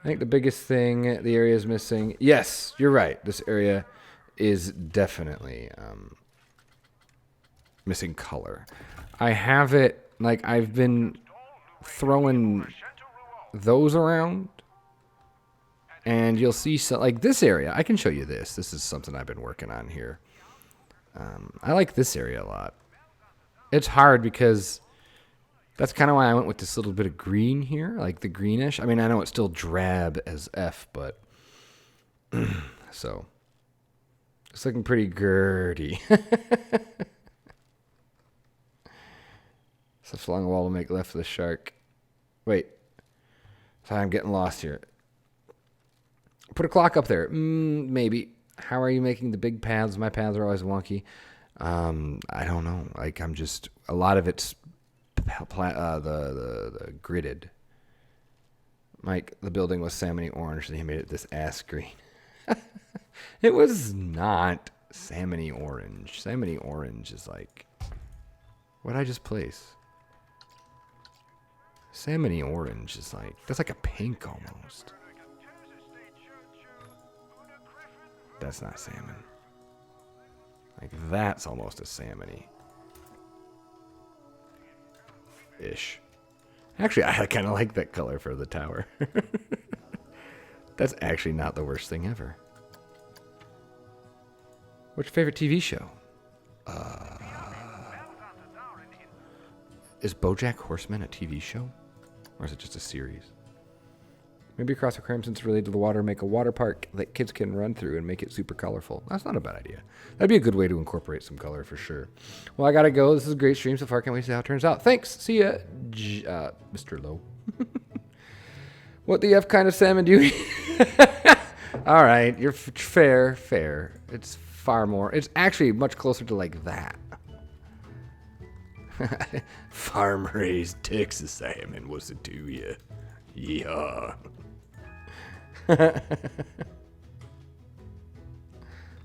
[SPEAKER 1] I think the biggest thing the area is missing. Yes, you're right. This area is definitely missing color. I have it, like, I've been throwing those around. And you'll see, so, like, this area. I can show you this. This is something I've been working on here. I like this area a lot. It's hard because that's kind of why I went with this little bit of green here, like the greenish. I mean, I know it's still drab as F, but so it's looking pretty girdy. Such a long wall to make left for the shark. Wait, sorry, I'm getting lost here. Put a clock up there. Maybe. How are you making the big paths? My paths are always wonky. I don't know. Like, I'm just, a lot of it's the gridded. Mike, the building was salmony orange, and he made it this ass green. It was not salmony orange. Salmony orange is like, what did I just place? Salmony orange is like, that's like a pink almost. That's not salmon. Like, that's almost a salmony. Ish. Actually, I kind of like that color for the tower. That's actually not the worst thing ever. What's your favorite TV show? Is BoJack Horseman a TV show? Or is it just a series? Maybe across Aquarium, since it's related to the water, make a water park that kids can run through and make it super colorful. That's not a bad idea. That'd be a good way to incorporate some color for sure. Well, I gotta go. This is a great stream so far. Can't wait to see how it turns out. Thanks. See ya, Mr. Lowe. What the F kind of salmon do you eat? All right, you're fair. It's far more. It's actually much closer to like that. Farm-raised Texas salmon, what's it to you? Yeah.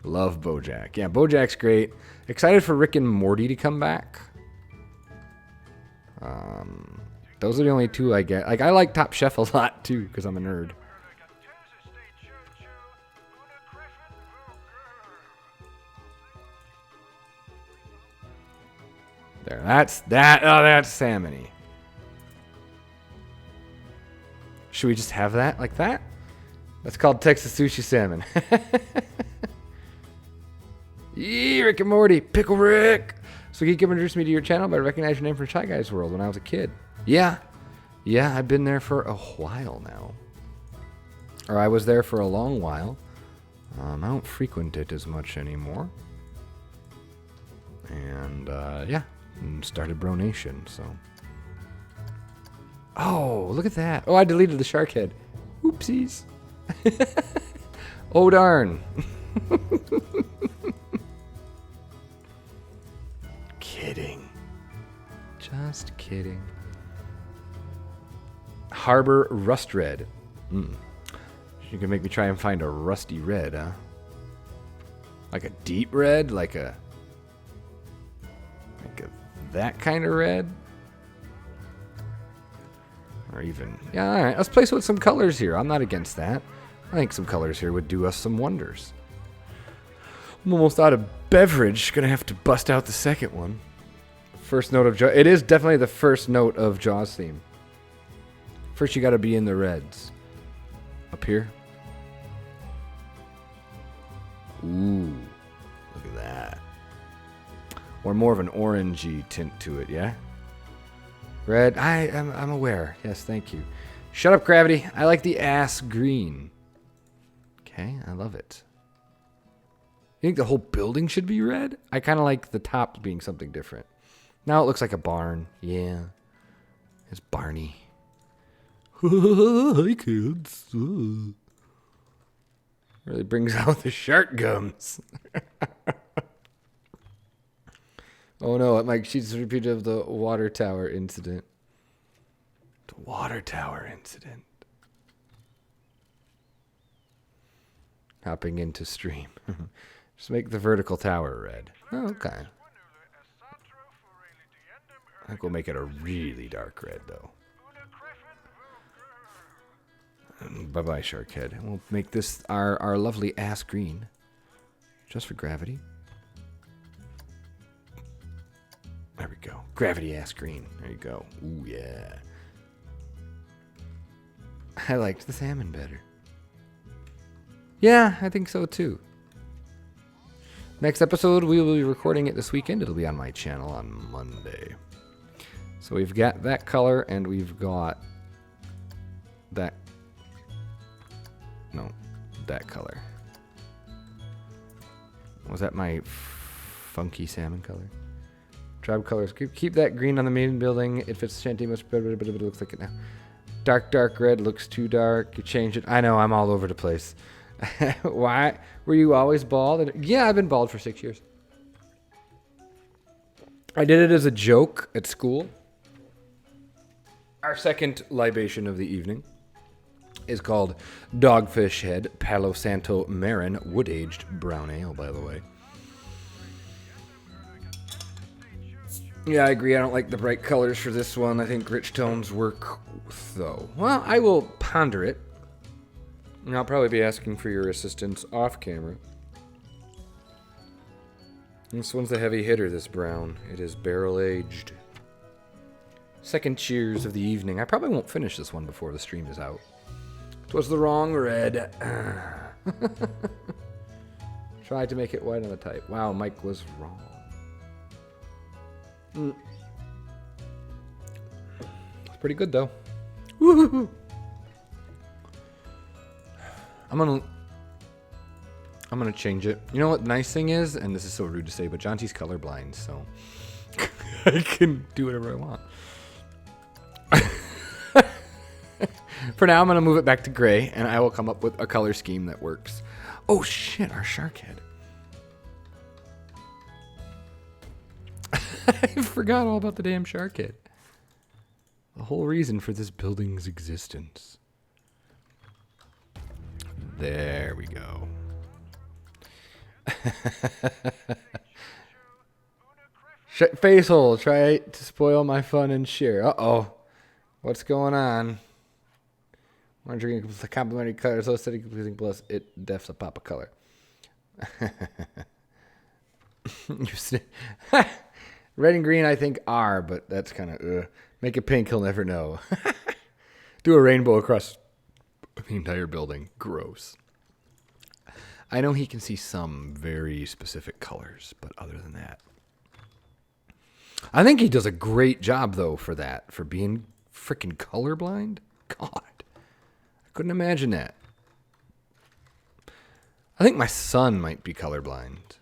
[SPEAKER 1] Love BoJack. Yeah, BoJack's great. Excited for Rick and Morty to come back. Those are the only two I get. Like, I like Top Chef a lot too because I'm a nerd. There, that's that. Oh, that's salmony. Should we just have that like that? That's called Texas sushi salmon. Yee, Rick and Morty, Pickle Rick. So Geek introduced me to your channel, but I recognize your name from Shy Guys World when I was a kid. Yeah, I've been there for a while now. Or I was there for a long while. I don't frequent it as much anymore. And yeah, and started Bronation, so. Oh, look at that. Oh, I deleted the shark head. Oopsies. Oh, darn. Kidding. Just kidding. Harbor Rust Red. You can make me try and find a rusty red, huh? Like a deep red? Like a that kind of red? Or even, yeah, all right, let's play with some colors here. I'm not against that. I think some colors here would do us some wonders. I'm almost out of beverage. Gonna have to bust out the second one. First note of Jaws. It is definitely the first note of Jaws theme. First, you gotta be in the reds. Up here. Ooh, look at that. Or more of an orangey tint to it, yeah? Red, I'm aware. Yes, thank you. Shut up, Gravity. I like the ass green. Okay, I love it. You think the whole building should be red? I kind of like the top being something different. Now it looks like a barn. Yeah. It's Barney. Hi, kids. Really brings out the shark gums. Oh no, Mike, she's repeated of the water tower incident. The water tower incident. Hopping into stream. Just make the vertical tower red. Oh, okay. I think we'll make it a really dark red, though. Bye-bye, Sharkhead. And we'll make this our lovely ass green. Just for gravity. There we go. Gravity ass green. There you go. Ooh, yeah. I liked the salmon better. Yeah, I think so too. Next episode, we will be recording it this weekend. It'll be on my channel on Monday. So we've got that color, and we've got that. No, that color. Was that my funky salmon color? Tribe colors. Keep that green on the main building. It fits Shanty much better, but it looks like it now. Dark red looks too dark. You change it. I know, I'm all over the place. Why? Were you always bald? Yeah, I've been bald for 6 years. I did it as a joke at school. Our second libation of the evening is called Dogfish Head Palo Santo Marin Wood-Aged Brown Ale, by the way. Yeah, I agree. I don't like the bright colors for this one. I think rich tones work, though. Well, I will ponder it. And I'll probably be asking for your assistance off camera. This one's the heavy hitter, this brown. It is barrel-aged. Second cheers of the evening. I probably won't finish this one before the stream is out. 'Twas the wrong red. Tried to make it white on the type. Wow, Mike was wrong. It's pretty good, though. Woo-hoo-hoo. I'm gonna change it. You know what the nice thing is, and this is so rude to say, but Jonty's colorblind, so I can do whatever I want. For now, I'm gonna move it back to gray, and I will come up with a color scheme that works. Oh shit, our shark head. I forgot all about the damn shark head. The whole reason for this building's existence. There we go. Facehole, try to spoil my fun and share. Uh-oh. What's going on? I'm drinking the complimentary color, so steady pleasing plus it defs a pop of color. Red and green, I think, are, but that's kind of make it pink, he'll never know. Do a rainbow across the entire building. Gross. I know he can see some very specific colors, but other than that. I think he does a great job, though, for that. For being freaking colorblind. God. I couldn't imagine that. I think my son might be colorblind.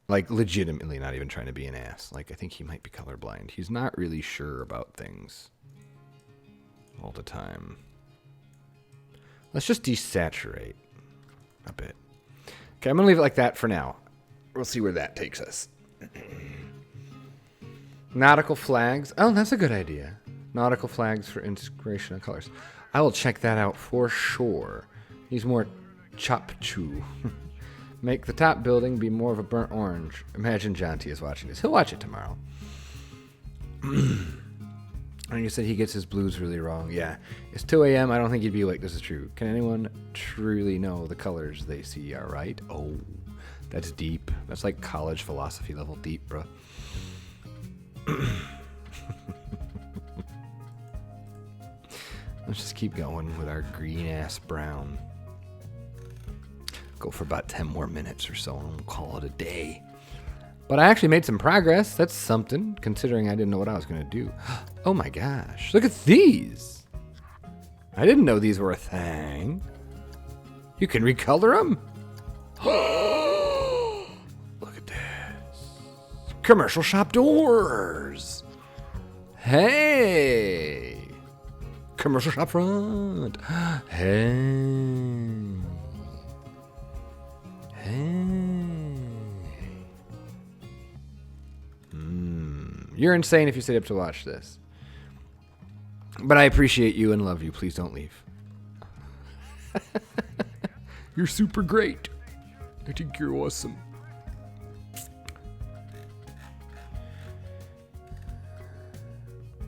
[SPEAKER 1] Like, legitimately not even trying to be an ass. Like, I think he might be colorblind. He's not really sure about things all the time. Let's just desaturate a bit. Okay, I'm going to leave it like that for now. We'll see where that takes us. Nautical flags. Oh, that's a good idea. Nautical flags for inspiration of colors. I will check that out for sure. He's more chop-chew. Make the top building be more of a burnt orange. Imagine Jonty is watching this. He'll watch it tomorrow. And you said he gets his blues really wrong. Yeah. It's 2 a.m. I don't think he'd be like, this is true. Can anyone truly know the colors they see are right? Oh, that's deep. That's like college philosophy level deep, bro. Let's just keep going with our green-ass brown. Go for about 10 more minutes or so, and we'll call it a day. But I actually made some progress. That's something, considering I didn't know what I was going to do. Oh my gosh. Look at these. I didn't know these were a thing. You can recolor them? Look at this. Commercial shop doors. Hey. Commercial shop front. Hey. You're insane if you stayed up to watch this. But I appreciate you and love you. Please don't leave. You're super great. I think you're awesome.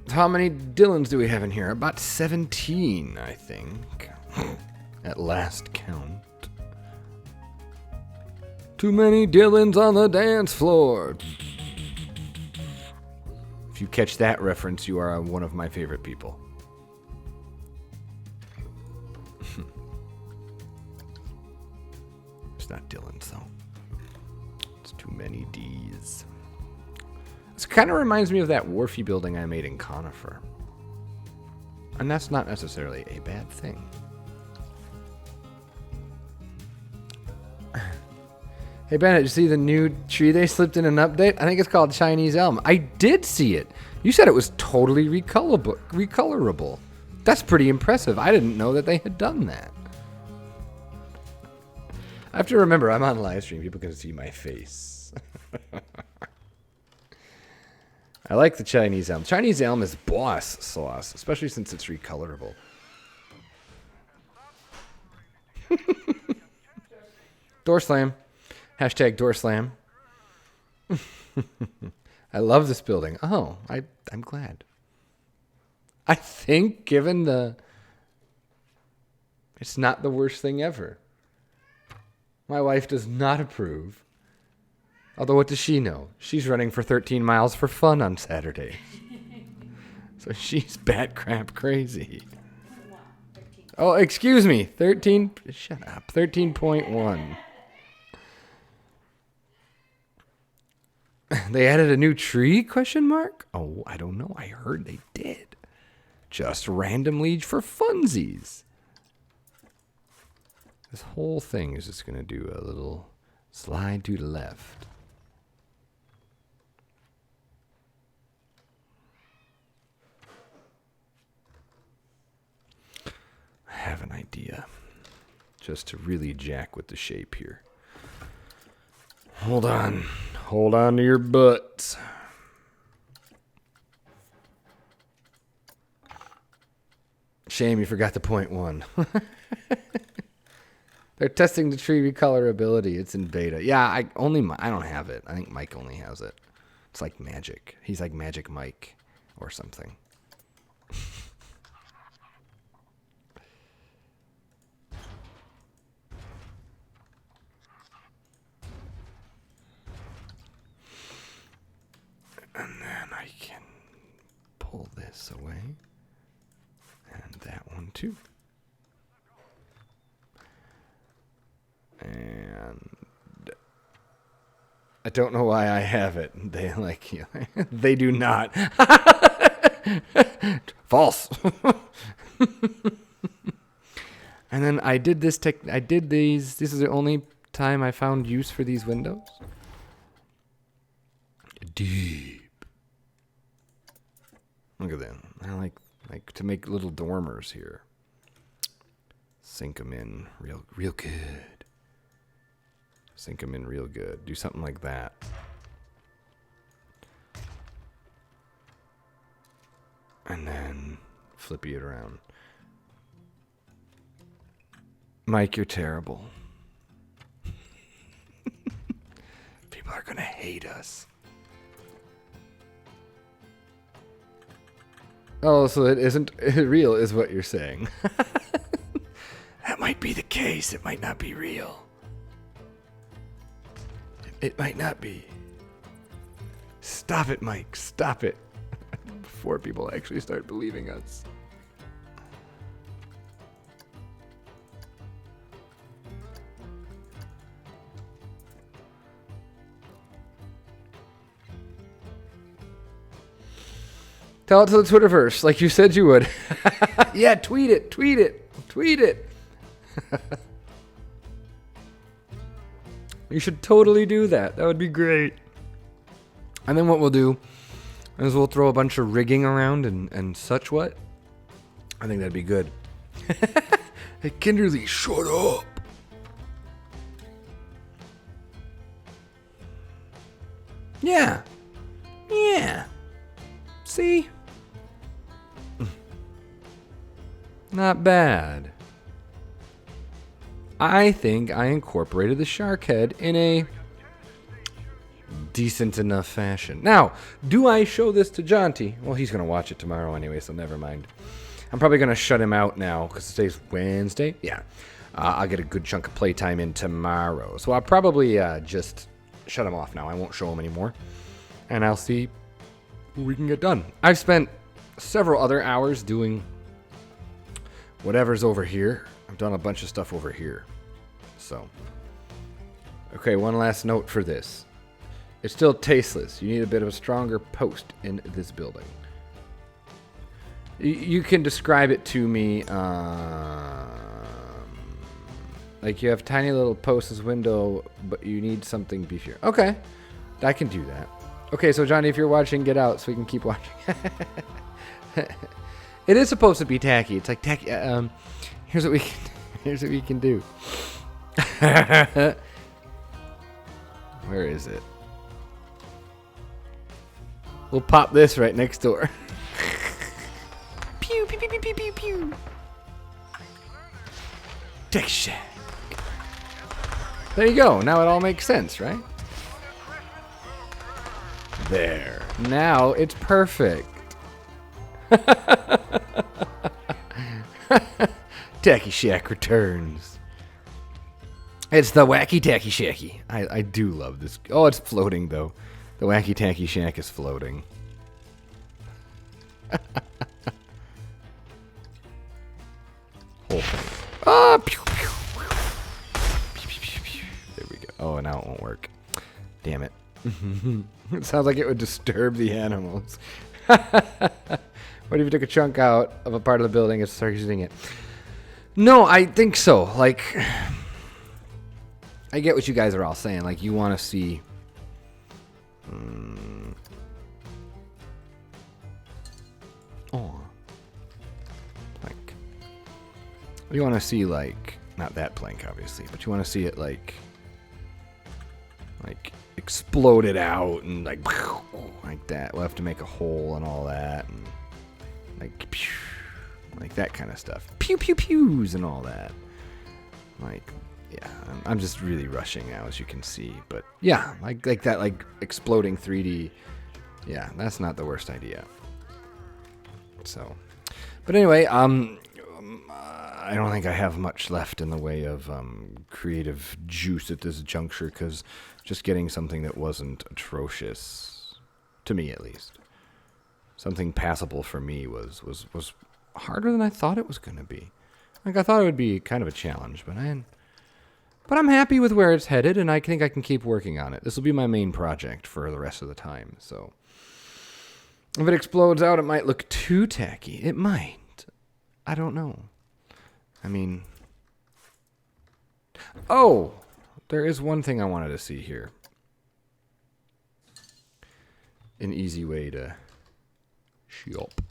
[SPEAKER 1] How many Dylans do we have in here? About 17, I think. At last count. Too many Dylans on the dance floor. If you catch that reference, you are one of my favorite people. It's not Dylans, though. It's too many D's. This kind of reminds me of that wharfy building I made in Conifer. And that's not necessarily a bad thing. Hey Bennett, did you see the new tree they slipped in an update? I think it's called Chinese Elm. I did see it. You said it was totally recolorable. That's pretty impressive. I didn't know that they had done that. I have to remember, I'm on live stream. People can see my face. I like the Chinese Elm. Chinese Elm is boss sauce, especially since it's recolorable. Door slam. Hashtag door slam. I love this building. Oh, I'm glad. I think given it's not the worst thing ever. My wife does not approve. Although what does she know? She's running for 13 miles for fun on Saturday. So she's bat crap crazy. Oh, excuse me. 13. Shut up. 13.1. They added a new tree? Question mark? Oh, I don't know. I heard they did. Just randomly for funsies. This whole thing is just going to do a little slide to the left. I have an idea. Just to really jack with the shape here. Hold on. Hold on to your butts. Shame you forgot the point one. They're testing the tree recolorability. It's in beta. Yeah, I don't have it. I think Mike only has it. It's like magic. He's like Magic Mike or something. And then I can pull this away. And that one too. And I don't know why I have it. They like you. They do not. False. And then I did this I did these. This is the only time I found use for these windows. Deep. Look at them. I like to make little dormers here. Sink them in real good. Sink them in real good. Do something like that. And then flippy it around. Mike, you're terrible. People are going to hate us. Oh, so it isn't real is what you're saying. That might be the case. It might not be real. It might not be. Stop it, Mike. Stop it. Before people actually start believing us. Tell it to the Twitterverse, like you said you would. Yeah, tweet it, tweet it, tweet it. You should totally do that. That would be great. And then what we'll do is we'll throw a bunch of rigging around and such what. I think that'd be good. Hey, Kinderly, shut up. Yeah. Yeah. See? Not bad. I think I incorporated the shark head in a decent enough fashion. Now, do I show this to Jonty? Well, he's going to watch it tomorrow anyway, so never mind. I'm probably going to shut him out now because today's Wednesday. Yeah. I'll get a good chunk of playtime in tomorrow. So I'll probably just shut him off now. I won't show him anymore. And I'll see what we can get done. I've spent several other hours doing whatever's over here. I've done a bunch of stuff over here. So, okay, one last note for this. It's still tasteless. You need a bit of a stronger post in this building. You can describe it to me, like you have tiny little posts as window, but you need something beefier. Okay, I can do that. Okay, so Johnny, if you're watching, get out so we can keep watching. It is supposed to be tacky. It's like tacky. Here's what we can do. Where is it? We'll pop this right next door. Pew pew pew pew pew pew pew. Tech Shack. There you go. Now it all makes sense, right? There. Now it's perfect. Tacky Shack returns. It's the Wacky Tacky Shacky. I do love this. Oh, it's floating, though. The Wacky Tacky Shack is floating. Whole thing. Ah, pew, pew, pew. There we go. Oh, now it won't work. Damn it. It sounds like it would disturb the animals. What if you took a chunk out of a part of the building and started using it? No, I think so. Like, I get what you guys are all saying. Like, you want to see... like, you want to see, like, not that plank, obviously, but you want to see it, like exploded out and, like that. We'll have to make a hole and all that, and, like that kind of stuff. Pew, pew, pews and all that. Like, yeah, I'm just really rushing now, as you can see. But yeah, like that, like exploding 3D. Yeah, that's not the worst idea. So, but anyway, I don't think I have much left in the way of creative juice at this juncture, because just getting something that wasn't atrocious, to me at least, something passable for me was harder than I thought it was going to be. Like, I thought it would be kind of a challenge, but I'm happy with where it's headed, and I think I can keep working on it. This will be my main project for the rest of the time, so if it explodes out, it might look too tacky. It might. I don't know. I mean... Oh! There is one thing I wanted to see here. An easy way to shop.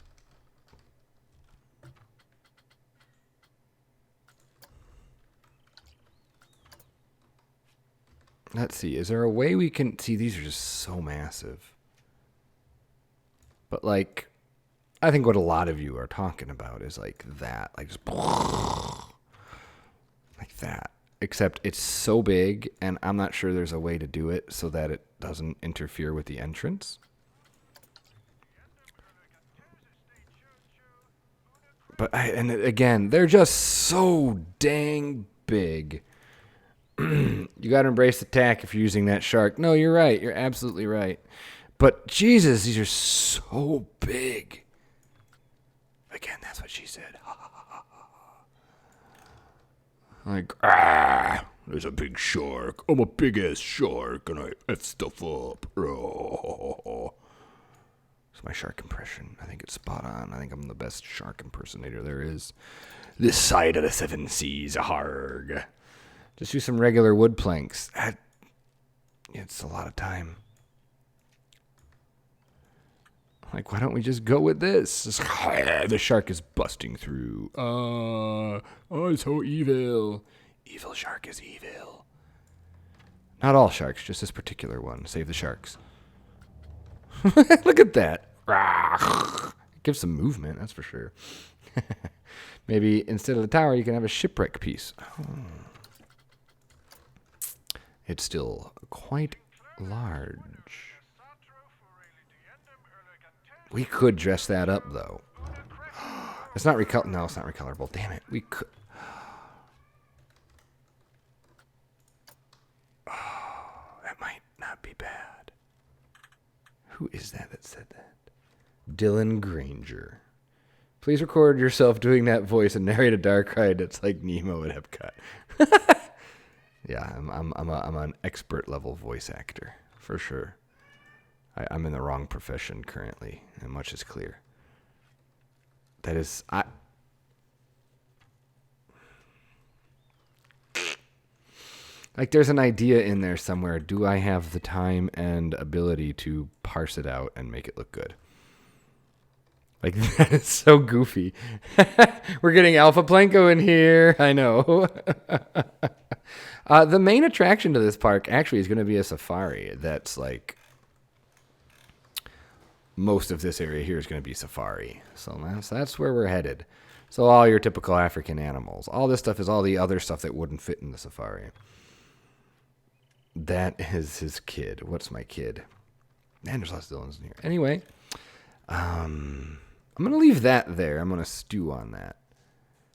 [SPEAKER 1] Let's see. Is there a way we can... See, these are just so massive. But, like, I think what a lot of you are talking about is like that. Like, just... like that. Except it's so big, and I'm not sure there's a way to do it so that it doesn't interfere with the entrance. But, and again, they're just so dang big. You got to embrace the tack if you're using that shark. No, you're right. You're absolutely right. But, Jesus, these are so big. Again, that's what she said. Like, there's a big shark. I'm a big-ass shark, and I F stuff up. Oh. It's my shark impression. I think it's spot on. I think I'm the best shark impersonator there is. This side of the seven seas, harg. Just use some regular wood planks. It's a lot of time. Like, why don't we just go with this? The shark is busting through. Oh, so evil. Evil shark is evil. Not all sharks, just this particular one. Save the sharks. Look at that. It gives some movement, that's for sure. Maybe instead of the tower, you can have a shipwreck piece. Oh. It's still quite large. We could dress that up, though. It's not recolor. No, it's not recolorable. Damn it. We could. Oh, that might not be bad. Who is that said that? Dylan Granger. Please record yourself doing that voice and narrate a dark ride that's like Nemo at Epcot. Yeah, I'm an expert level voice actor for sure. I'm in the wrong profession currently, and much is clear. That is like there's an idea in there somewhere. Do I have the time and ability to parse it out and make it look good? Like, that is so goofy. We're getting Alpha Planko in here. I know. The main attraction to this park actually is going to be a safari. That's like, most of this area here is going to be safari. So that's where we're headed. So all your typical African animals. All this stuff is all the other stuff that wouldn't fit in the safari. That is his kid. What's my kid? Man, there's lots of Dylans in here. Anyway, I'm going to leave that there. I'm going to stew on that.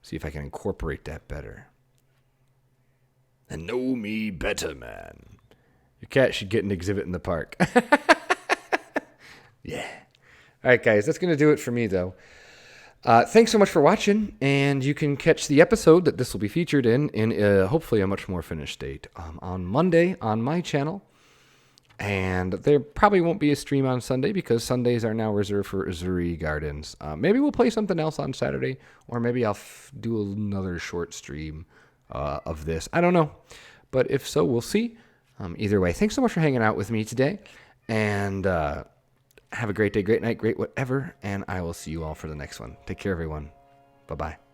[SPEAKER 1] See if I can incorporate that better. And know me better, man. Your cat should get an exhibit in the park. Yeah. All right, guys. That's going to do it for me, though. Thanks so much for watching. And you can catch the episode that this will be featured in hopefully a much more finished state on Monday on my channel. And there probably won't be a stream on Sunday because Sundays are now reserved for Uzuri Gardens. Maybe we'll play something else on Saturday, or maybe I'll do another short stream of this. I don't know. But if so, we'll see. Either way, thanks so much for hanging out with me today. And have a great day, great night, great whatever. And I will see you all for the next one. Take care, everyone. Bye-bye.